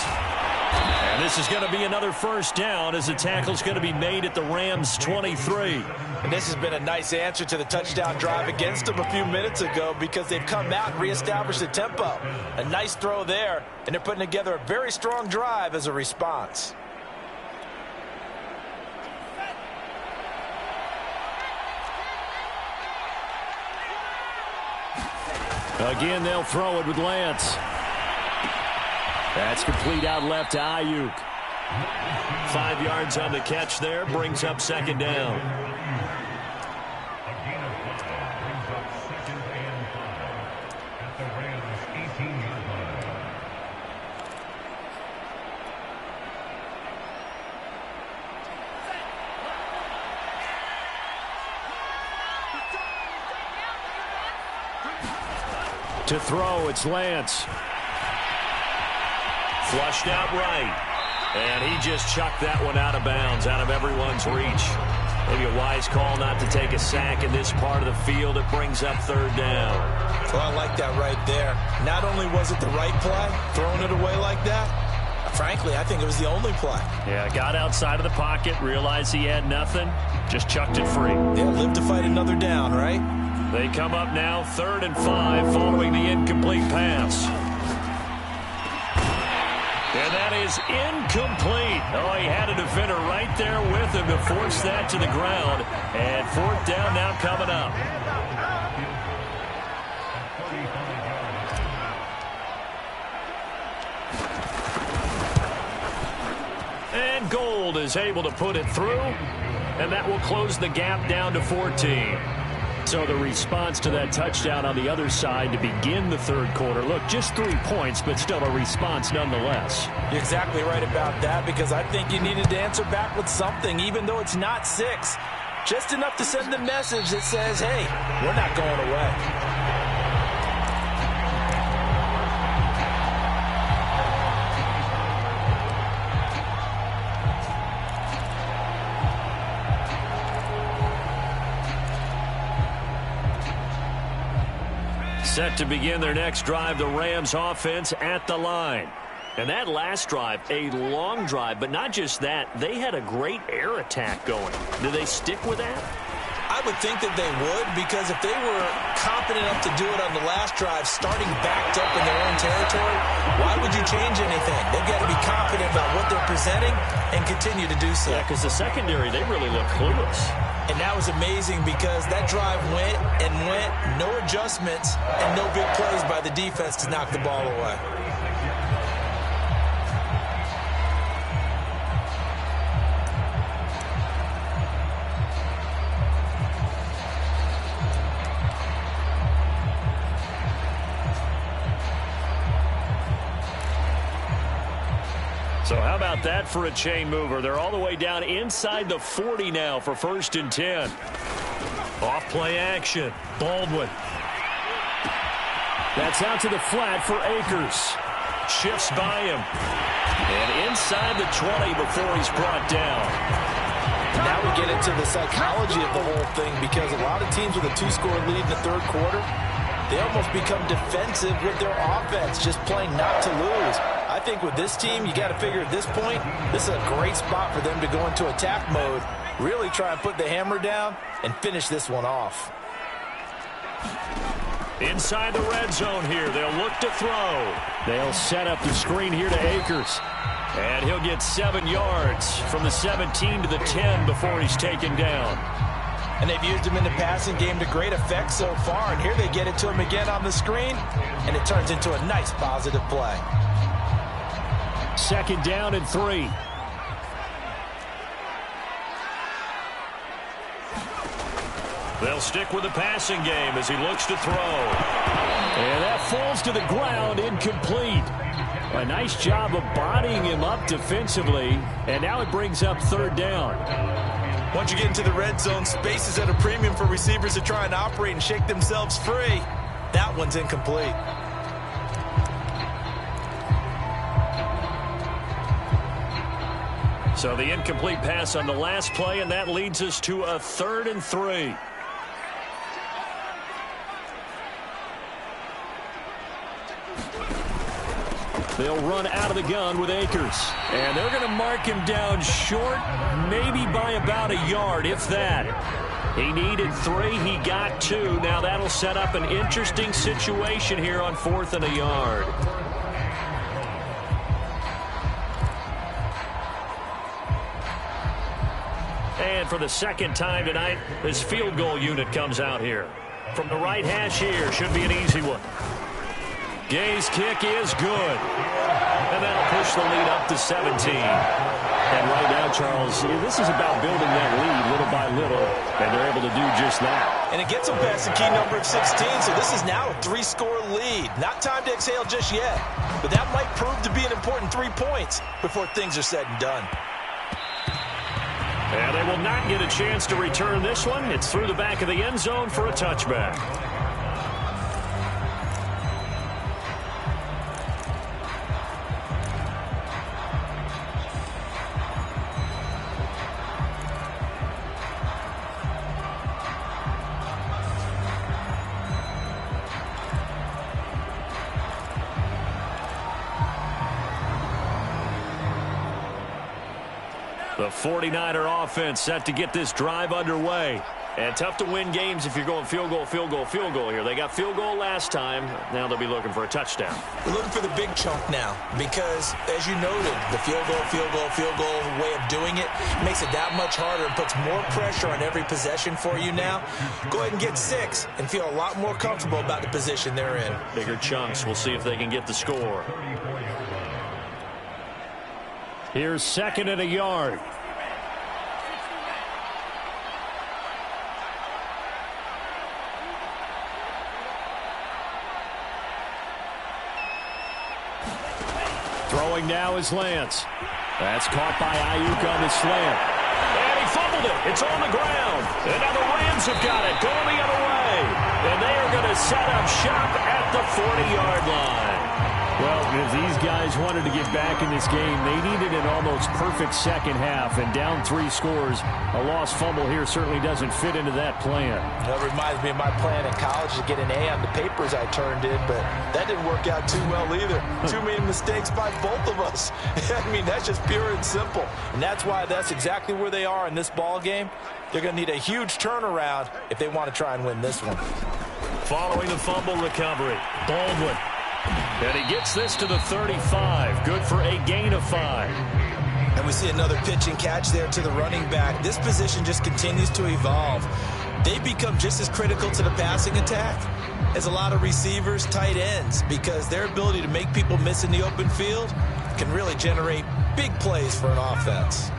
Speaker 1: And this is going to be another first down as the tackle's going to be made at the Rams' 23.
Speaker 3: And this has been a nice answer to the touchdown drive against them a few minutes ago because they've come out and reestablished the tempo. A nice throw there, and they're putting together a very strong drive as a response.
Speaker 2: Again, they'll throw it with Lance. That's complete out left to Ayuk.
Speaker 1: 5 yards on the catch there, brings up 2nd down.
Speaker 2: To throw, it's Lance.
Speaker 1: Flushed out right. And he just chucked that one out of bounds, out of everyone's reach. Maybe a wise call not to take a sack in this part of the field. It brings up 3rd down.
Speaker 3: Well, I like that right there. Not only was it the right play, throwing it away like that, frankly, I think it was the only play.
Speaker 1: Yeah, got outside of the pocket, realized he had nothing, just chucked it free.
Speaker 3: They'll live to fight another down, right?
Speaker 1: They come up now 3rd and 5 following the incomplete pass. And that is incomplete. Oh, he had a defender right there with him to force that to the ground. And 4th down now coming up. And Gold is able to put it through. And that will close the gap down to 14.
Speaker 2: So the response to that touchdown on the other side to begin the 3rd quarter. Look, just 3 points, but still a response nonetheless.
Speaker 3: You're exactly right about that because I think you needed to answer back with something, even though it's not 6. Just enough to send the message that says, hey, we're not going away.
Speaker 1: Set to begin their next drive, the Rams offense at the line. And that last drive, a long drive, but not just that, they had a great air attack going. Do they stick with that?
Speaker 3: I would think that they would, because if they were confident enough to do it on the last drive, starting backed up in their own territory, why would you change anything? They've got to be confident about what they're presenting and continue to do so.
Speaker 1: Yeah, because the secondary, they really look clueless.
Speaker 3: And that was amazing because that drive went and went, no adjustments, and no big plays by the defense to knock the ball away.
Speaker 1: So how about that for a chain mover? They're all the way down inside the 40 now for 1st and 10. Off play action. Baldwin.
Speaker 2: That's out to the flat for Akers.
Speaker 1: Shifts by him. And inside the 20 before he's brought down.
Speaker 3: Now we get into the psychology of the whole thing because a lot of teams with a 2-score lead in the 3rd quarter, they almost become defensive with their offense, just playing not to lose. I think with this team, you got to figure at this point, this is a great spot for them to go into attack mode, really try and put the hammer down and finish this one off.
Speaker 1: Inside the red zone here, they'll look to throw.
Speaker 2: They'll set up the screen here to Akers.
Speaker 1: And he'll get 7 yards from the 17 to the 10 before he's taken down.
Speaker 3: And they've used him in the passing game to great effect so far. And here they get it to him again on the screen. And it turns into a nice positive play.
Speaker 2: 2nd down and 3.
Speaker 1: They'll stick with the passing game as he looks to throw.
Speaker 2: And that falls to the ground, incomplete. A nice job of bodying him up defensively. And now it brings up 3rd down.
Speaker 3: Once you get into the red zone, space is at a premium for receivers to try and operate and shake themselves free. That one's incomplete.
Speaker 1: So the incomplete pass on the last play, and that leads us to a 3rd and 3.
Speaker 2: They'll run out of the gun with Akers.
Speaker 1: And they're going to mark him down short, maybe by about a yard, if that. He needed 3. He got 2. Now that'll set up an interesting situation here on 4th and a yard. And for the 2nd time tonight, this field goal unit comes out here. From the right hash here, should be an easy one. Gay's kick is good. And that'll push the lead up to 17.
Speaker 2: And right now, Charles, this is about building that lead little by little, and they're able to do just that.
Speaker 3: And it gets them past the key number of 16, so this is now a 3-score lead. Not time to exhale just yet, but that might prove to be an important 3 points before things are said and done.
Speaker 1: And they will not get a chance to return this one. It's through the back of the end zone for a touchback. The 49er offense set to get this drive underway. And tough to win games if you're going field goal, field goal, field goal here. They got field goal last time. Now they'll be looking for a touchdown.
Speaker 3: We're looking for the big chunk now because, as you noted, the field goal, field goal, field goal way of doing it makes it that much harder and puts more pressure on every possession for you now. Go ahead and get 6 and feel a lot more comfortable about the position they're in.
Speaker 1: Bigger chunks. We'll see if they can get the score.
Speaker 2: Here's 2nd and a yard. Throwing now is Lance. That's caught by Ayuk on the slant.
Speaker 1: And he fumbled it. It's on the ground. And now the Rams have got it going the other way. And they are going to set up shop at the 40-yard line.
Speaker 2: Well, if these guys wanted to get back in this game, they needed an almost perfect second half. And down 3 scores, a lost fumble here certainly doesn't fit into that plan.
Speaker 3: That reminds me of my plan in college to get an A on the papers I turned in, but that didn't work out too well either. Too many mistakes by both of us. I mean, that's just pure and simple. And that's why that's exactly where they are in this ball game. They're going to need a huge turnaround if they want to try and win this one.
Speaker 1: Following the fumble recovery, Baldwin. And he gets this to the 35. Good for a gain of 5.
Speaker 3: And we see another pitch and catch there to the running back. This position just continues to evolve. They become just as critical to the passing attack as a lot of receivers, tight ends, because their ability to make people miss in the open field can really generate big plays for an offense.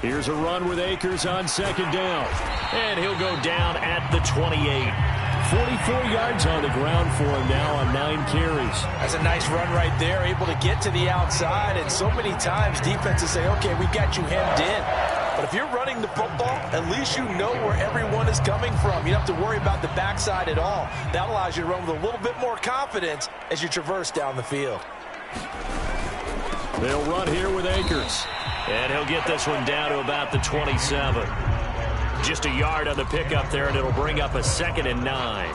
Speaker 2: Here's a run with Akers on 2nd down.
Speaker 1: And he'll go down at the 28.
Speaker 2: 44 yards on the ground for him now on 9 carries.
Speaker 3: That's a nice run right there, able to get to the outside. And so many times defenses say, okay, we got you hemmed in. But if you're running the football, at least you know where everyone is coming from. You don't have to worry about the backside at all. That allows you to run with a little bit more confidence as you traverse down the field.
Speaker 2: They'll run here with Akers.
Speaker 1: And he'll get this one down to about the 27. Just a yard on the pickup there, and it'll bring up a 2nd and 9.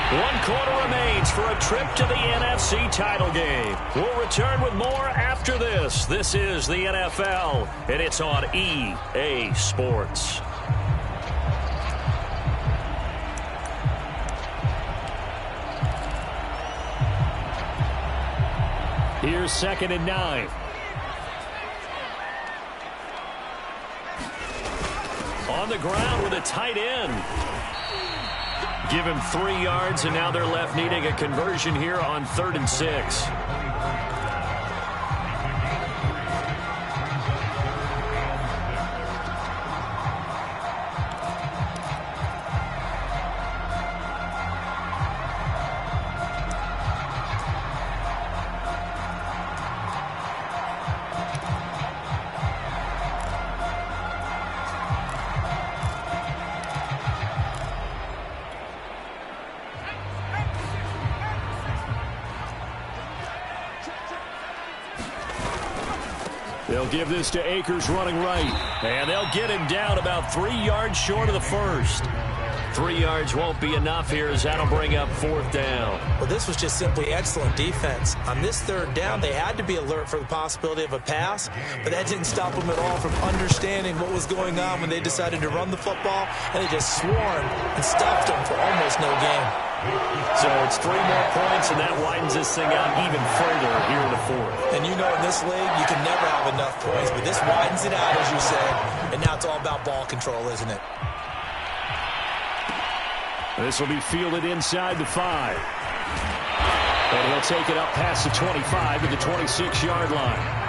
Speaker 1: 1 quarter remains for a trip to the NFC title game. We'll return with more after this. This is the NFL, and it's on EA Sports.
Speaker 2: Here's 2nd and 9.
Speaker 1: On the ground with a tight end. Give him 3 yards, and now they're left needing a conversion here on 3rd and 6.
Speaker 2: They'll give this to Akers running right.
Speaker 1: And they'll get him down about 3 yards short of the first. 3 yards won't be enough here as that'll bring up 4th down.
Speaker 3: Well, this was just simply excellent defense. On this 3rd down, they had to be alert for the possibility of a pass, but that didn't stop them at all from understanding what was going on when they decided to run the football, and they just swarmed and stopped them for almost no gain.
Speaker 1: So it's 3 more points, and that widens this thing out even further here in the 4th.
Speaker 3: And you know in this league, you can never have enough points, but this widens it out, as you said, and now it's all about ball control, isn't it?
Speaker 2: This will be fielded inside the 5. And he'll take it up past the 25 to the 26-yard line.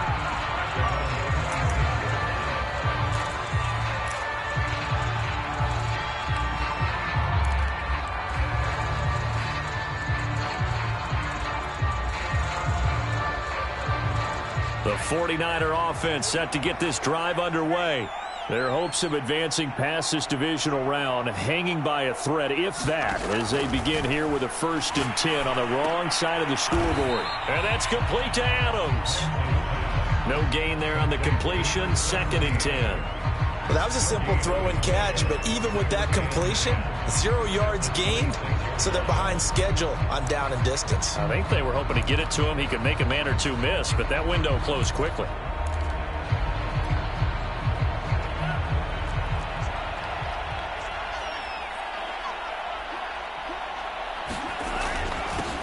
Speaker 1: The 49er offense set to get this drive underway.
Speaker 2: Their hopes of advancing past this divisional round hanging by a thread, if that, as they begin here with a 1st and 10 on the wrong side of the scoreboard.
Speaker 1: And that's complete to Adams. No gain there on the completion, 2nd and 10.
Speaker 3: Well, that was a simple throw and catch, but even with that completion, 0 yards gained, so they're behind schedule on down and distance.
Speaker 1: I think they were hoping to get it to him. He could make a man or two miss, but that window closed quickly.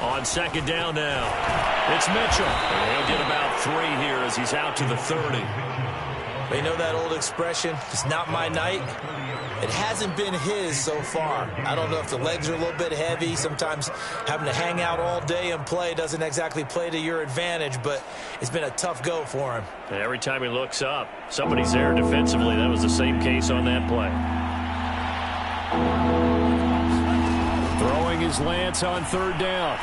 Speaker 1: On 2nd down now, it's Mitchell. And he'll get about 3 here as he's out to the 30.
Speaker 3: You know that old expression, it's not my night? It hasn't been his so far. I don't know if the legs are a little bit heavy. Sometimes having to hang out all day and play doesn't exactly play to your advantage, but it's been a tough go for him.
Speaker 1: And every time he looks up, somebody's there defensively. That was the same case on that play.
Speaker 2: Throwing is Lance on 3rd down.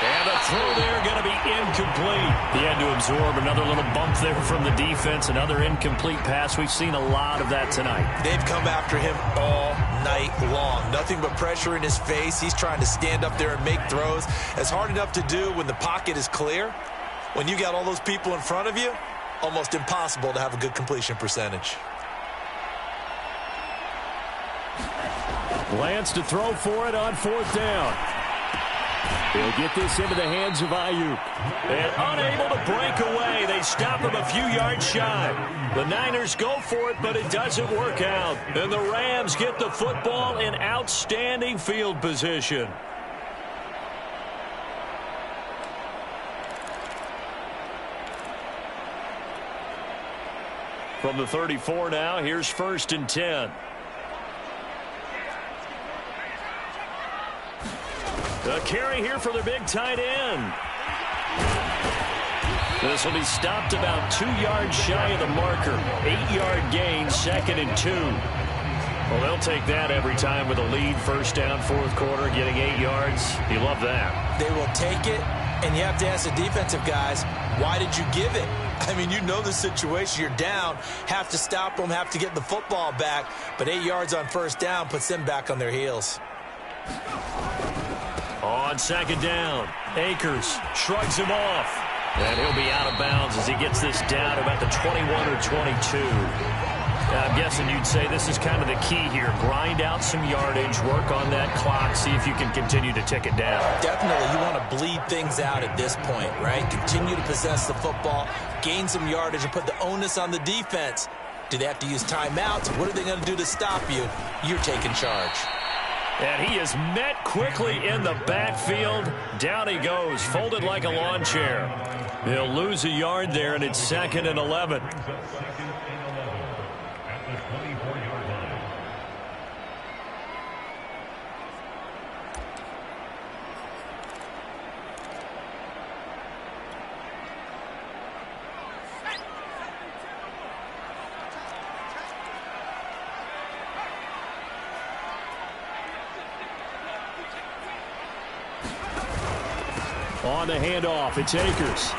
Speaker 1: And the throw there going to be incomplete. He had to absorb another little bump there from the defense. Another incomplete pass. We've seen a lot of that tonight.
Speaker 3: They've come after him all night long. Nothing but pressure in his face. He's trying to stand up there and make throws. It's hard enough to do when the pocket is clear. When you got all those people in front of you, almost impossible to have a good completion percentage.
Speaker 2: Lance to throw for it on 4th down. He'll get this into the hands of Ayuk.
Speaker 1: And unable to break away. They stop him a few yards shy. The Niners go for it, but it doesn't work out. And the Rams get the football in outstanding field position. From the 34 now, here's 1st and 10. A carry here for the big tight end. This will be stopped about 2 yards shy of the marker. 8-yard gain, 2nd and 2. Well, they'll take that every time with a lead. 1st down, 4th quarter, getting 8 yards. You love that.
Speaker 3: They will take it, and you have to ask the defensive guys, why did you give it? I mean, you know the situation. You're down, have to stop them, have to get the football back, but 8 yards on 1st down puts them back on their heels.
Speaker 1: On 2nd down, Akers shrugs him off. And he'll be out of bounds as he gets this down about the 21 or 22. I'm guessing you'd say this is kind of the key here. Grind out some yardage, work on that clock, see if you can continue to tick it down.
Speaker 3: Definitely, you want to bleed things out at this point, right? Continue to possess the football, gain some yardage, and put the onus on the defense. Do they have to use timeouts? What are they going to do to stop you? You're taking charge.
Speaker 1: And he is met quickly in the backfield. Down he goes, folded like a lawn chair. He'll lose a yard there, and it's 2nd and 11.
Speaker 2: On the handoff, it's Akers.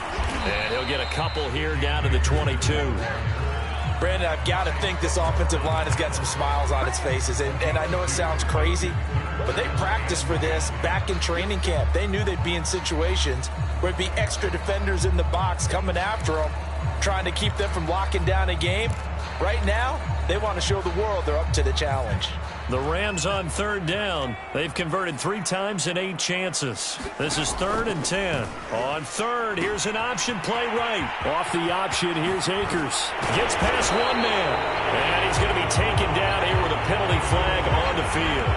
Speaker 1: And he'll get a couple here down to the 22.
Speaker 3: Brandon, I've got to think this offensive line has got some smiles on its faces. And I know it sounds crazy, but they practiced for this back in training camp. They knew they'd be in situations where it'd be extra defenders in the box coming after them, trying to keep them from locking down a game. Right now, they want to show the world they're up to the challenge.
Speaker 1: The Rams on 3rd down. They've converted 3 times in 8 chances. This is 3rd and 10. On 3rd, here's an option play right.
Speaker 2: Off the option, here's Akers.
Speaker 1: Gets past one man. And he's going to be taken down here with a penalty flag on the field.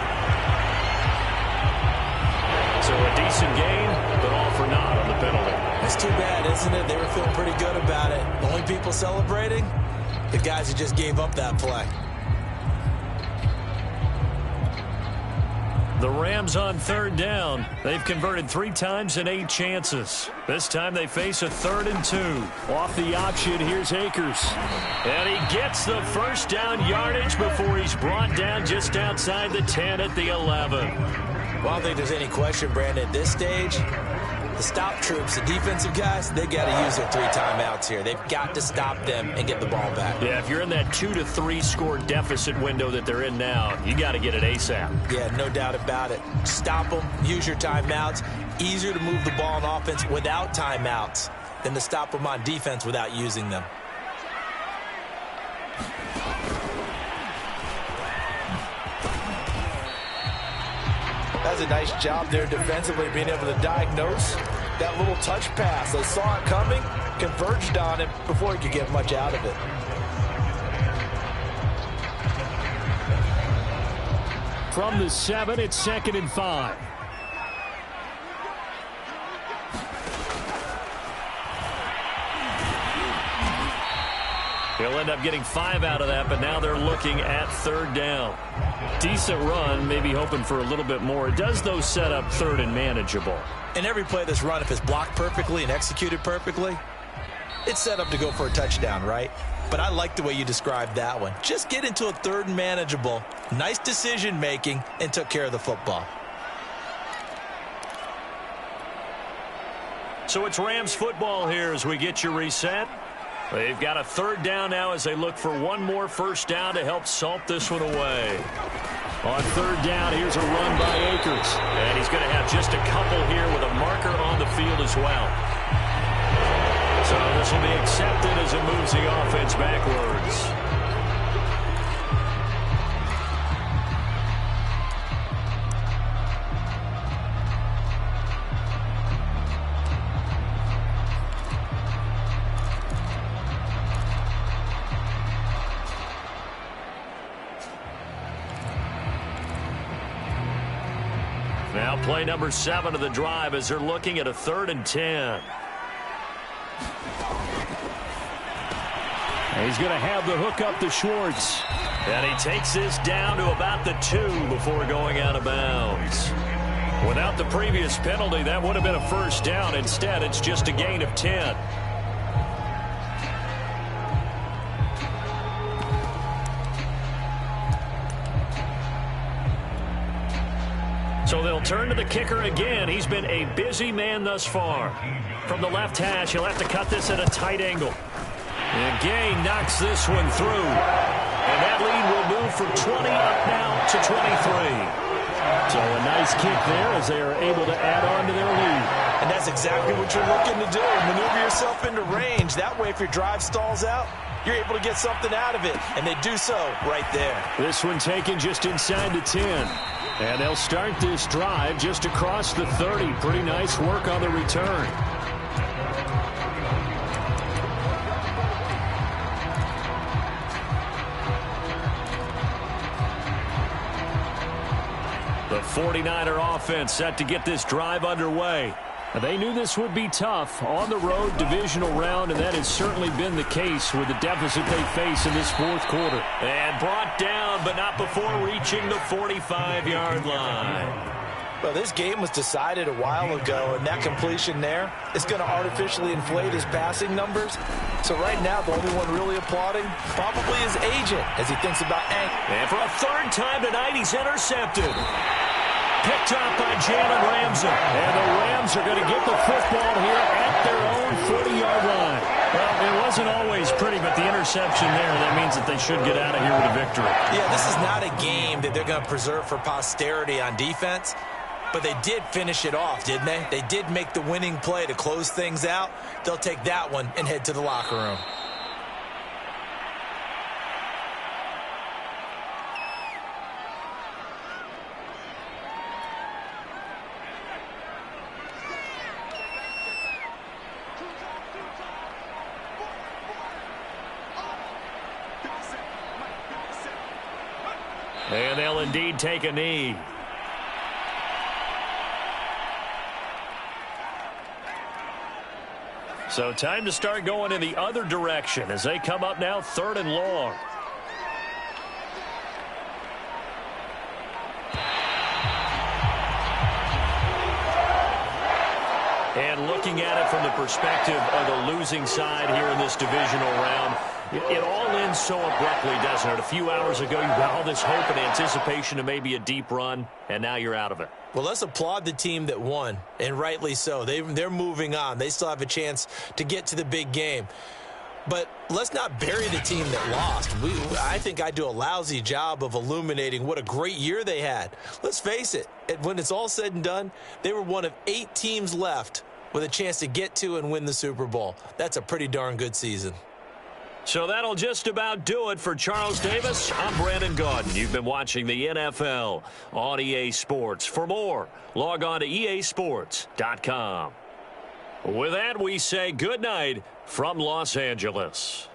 Speaker 1: So a decent game, but all for naught on the penalty.
Speaker 3: That's too bad, isn't it? They were feeling pretty good about it. Only people celebrating? The guys who just gave up that play.
Speaker 1: The Rams on 3rd down. They've converted 3 times in 8 chances. This time they face a 3rd and 2.
Speaker 2: Off the option, here's Akers.
Speaker 1: And he gets the first down yardage before he's brought down just outside the 10 at the 11.
Speaker 3: Well, I don't think there's any question, Brandon, at this stage, the stop troops, the defensive guys, they got to use their 3 timeouts here. They've got to stop them and get the ball back.
Speaker 1: Yeah, if you're in that 2 to 3 score deficit window that they're in now, you got to get it ASAP.
Speaker 3: Yeah, no doubt about it. Stop them, use your timeouts. Easier to move the ball on offense without timeouts than to stop them on defense without using them. That's a nice job there defensively, being able to diagnose that little touch pass. They saw it coming, converged on it before he could get much out of it.
Speaker 2: From the 7, it's 2nd and 5.
Speaker 1: He'll end up getting 5 out of that, but now they're looking at 3rd down. Decent run, maybe hoping for a little bit more. It does, though, set up 3rd and manageable.
Speaker 3: And every play that's run, if it's blocked perfectly and executed perfectly, it's set up to go for a touchdown, right? But I like the way you described that one. Just get into a 3rd and manageable, nice decision-making, and took care of the football.
Speaker 1: So it's Rams football here as we get you reset. They've got a 3rd down now as they look for one more first down to help salt this one away.
Speaker 2: On 3rd down, here's a run by Akers.
Speaker 1: And he's going to have just a couple here with a marker on the field as well. So this will be accepted as it moves the offense backwards. Now play number 7 of the drive as they're looking at a 3rd and 10.
Speaker 2: And he's going to have the hook up to Schwartz.
Speaker 1: And he takes this down to about the 2 before going out of bounds. Without the previous penalty, that would have been a first down. Instead, it's just a gain of 10. So they'll turn to the kicker again. He's been a busy man thus far. From the left hash, he'll have to cut this at a tight angle. And Gay knocks this one through. And that lead will move from 20 up now to 23.
Speaker 2: So a nice kick there as they are able to add on to their lead.
Speaker 3: And that's exactly what you're looking to do. Maneuver yourself into range. That way, if your drive stalls out, you're able to get something out of it. And they do so right there.
Speaker 2: This one taken just inside the 10. And they'll start this drive just across the 30. Pretty nice work on the return. The 49er offense set to get this drive underway. They knew this would be tough on the road divisional round, and that has certainly been the case with the deficit they face in this fourth quarter.
Speaker 1: And brought down, but not before reaching the 45-yard line.
Speaker 3: Well, this game was decided a while ago, and that completion there is going to artificially inflate his passing numbers. So right now, the only one really applauding probably his agent as he thinks about
Speaker 1: And for a third time tonight, he's intercepted. Picked up by Jalen Ramsey.
Speaker 2: And the Rams are going to get the football here at their own 40-yard line.
Speaker 1: Well, it wasn't always pretty, but the interception there, that means that they should get out of here with a victory.
Speaker 3: Yeah, this is not a game that they're going to preserve for posterity on defense. But they did finish it off, didn't they? They did make the winning play to close things out. They'll take that one and head to the locker room.
Speaker 1: And they'll indeed take a knee. So time to start going in the other direction as they come up now 3rd and long. And looking at it from the perspective of the losing side here in this divisional round, it all ends so abruptly, doesn't it? A few hours ago, you got all this hope and anticipation of maybe a deep run, and now you're out of it.
Speaker 3: Well, let's applaud the team that won, and rightly so. They're moving on. They still have a chance to get to the big game. But let's not bury the team that lost. I think I do a lousy job of illuminating what a great year they had. Let's face it, when it's all said and done, they were one of 8 teams left with a chance to get to and win the Super Bowl. That's a pretty darn good season.
Speaker 1: So that'll just about do it for Charles Davis. I'm Brandon Gaudin. You've been watching the NFL on EA Sports. For more, log on to easports.com. With that, we say good night from Los Angeles.